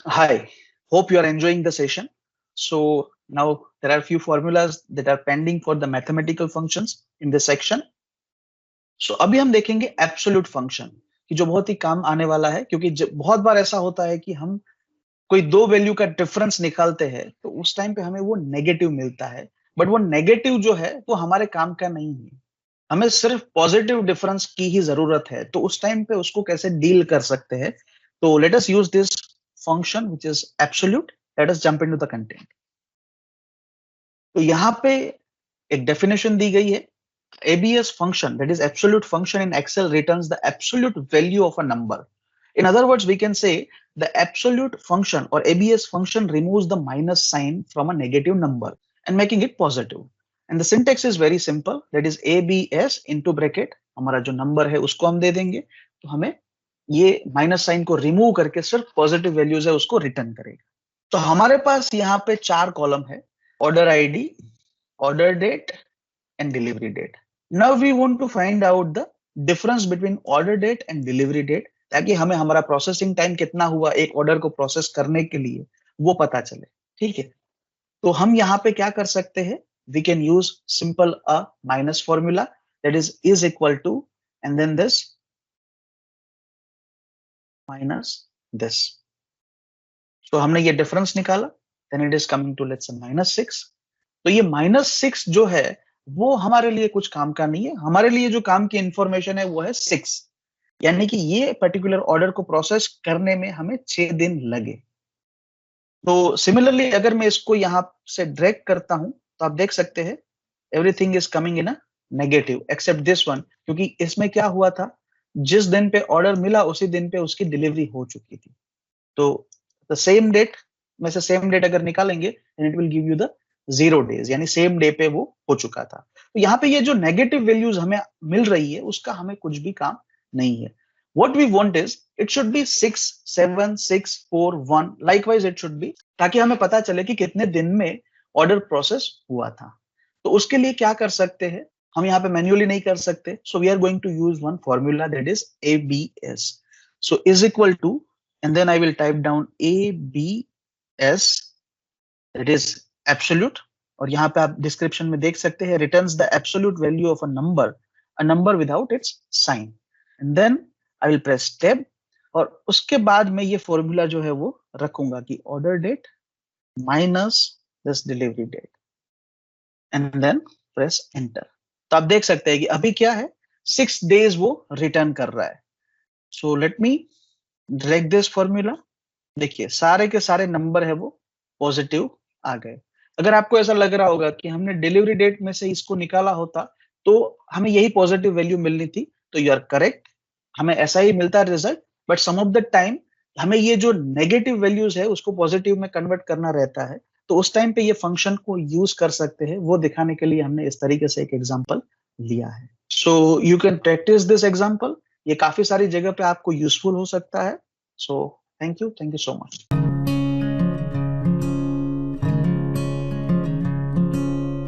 Hi, hope you are enjoying the session. So now there are a few formulas that are pending for the mathematical functions in this section. So अभी हम देखेंगे absolute function कि जो बहुत ही काम आने वाला है, क्योंकि बहुत बार ऐसा होता है कि हम कोई दो वैल्यू का डिफरेंस निकालते हैं तो उस टाइम पे हमें वो नेगेटिव मिलता है, बट वो नेगेटिव जो है वो हमारे काम का नहीं है। हमें सिर्फ पॉजिटिव डिफरेंस की ही जरूरत है, तो उस टाइम पे उसको कैसे डील कर सकते हैं। तो let us use this function which is absolute. Let us jump into the content. तो यहाँ पे एक डेफिनेशन दी गई है। ABS function, that is absolute function in Excel, returns the absolute value of a number. In other words, we can say the absolute function or ABS function removes the minus sign from a negative number and making it positive. And the syntax is very simple. That is ABS into bracket. हमारा जो number है उसको हम दे देंगे, तो हमें ये minus sign को रिमूव करके सिर्फ पॉजिटिव वैल्यूज है उसको रिटर्न करेगा। तो हमारे पास यहाँ पे चार कॉलम है: order ID, order date and delivery date. Now we want to find out the difference between order date and delivery date, ताकि हमें हमारा प्रोसेसिंग टाइम कितना हुआ एक ऑर्डर को प्रोसेस करने के लिए वो पता चले। ठीक है, तो हम यहाँ पे क्या कर सकते हैं? We can use simple a minus formula, that is equal to and then this minus this. तो हमने ये डिफरेंस निकाला, then it is coming to let's say -6. तो ये -6 जो है वो हमारे लिए कुछ काम का नहीं है। हमारे लिए जो काम की इंफॉर्मेशन है वो है 6, यानी कि ये पर्टिकुलर ऑर्डर को प्रोसेस करने में हमें 6 दिन लगे। तो सिमिलरली अगर मैं इसको यहाँ से ड्रैग करता हूं तो आप देख सकते हैं everything is coming in a negative except this one, क्योंकि इसमें क्या हुआ था, जिस दिन पे ऑर्डर मिला उसी दिन पे उसकी डिलीवरी हो चुकी थी। तो द सेम डेट में से सेम डेट अगर निकालेंगे and it will give you the 0 days, यानी सेम डे पे वो हो चुका था। तो यहाँ पे ये जो नेगेटिव वैल्यूज हमें मिल रही है उसका हमें कुछ भी काम नहीं है। What we want is it should be 6 7 6 4 1 likewise it should be, ताकि हमें पता चले कि कितने दिन में ऑर्डर प्रोसेस हुआ था। तो उसके लिए क्या कर सकते हैं, हम यहाँ पे मैन्युअली नहीं कर सकते, so we are going to use one formula that is ABS. So is equal to and then I will type down ABS, that is absolute, और यहाँ पे आप डिस्क्रिप्शन में देख सकते हैं returns the absolute value of a number without its sign, and then I will press tab, और उसके बाद मैं ये फॉर्मूला जो है वो रखूंगा कि order date minus this delivery date and then press enter. तो आप देख सकते हैं कि अभी क्या है, 6 डेज वो रिटर्न कर रहा है। So let me drag this formula. देखिए सारे के सारे नंबर है वो पॉजिटिव आ गए। अगर आपको ऐसा लग रहा होगा कि हमने डिलीवरी डेट में से इसको निकाला होता तो हमें यही पॉजिटिव वैल्यू मिलनी थी, तो यू आर करेक्ट, हमें ऐसा ही मिलता है result. But some of the time हमें ये जो नेगेटिव वैल्यूज है उसको पॉजिटिव में कन्वर्ट करना रहता है, तो उस टाइम पे ये फंक्शन को यूज कर सकते हैं। वो दिखाने के लिए हमने इस तरीके से एक एग्जांपल लिया है। So you can practice this example, ये काफी सारी जगह पे आपको यूजफुल हो सकता है। सो thank you so much.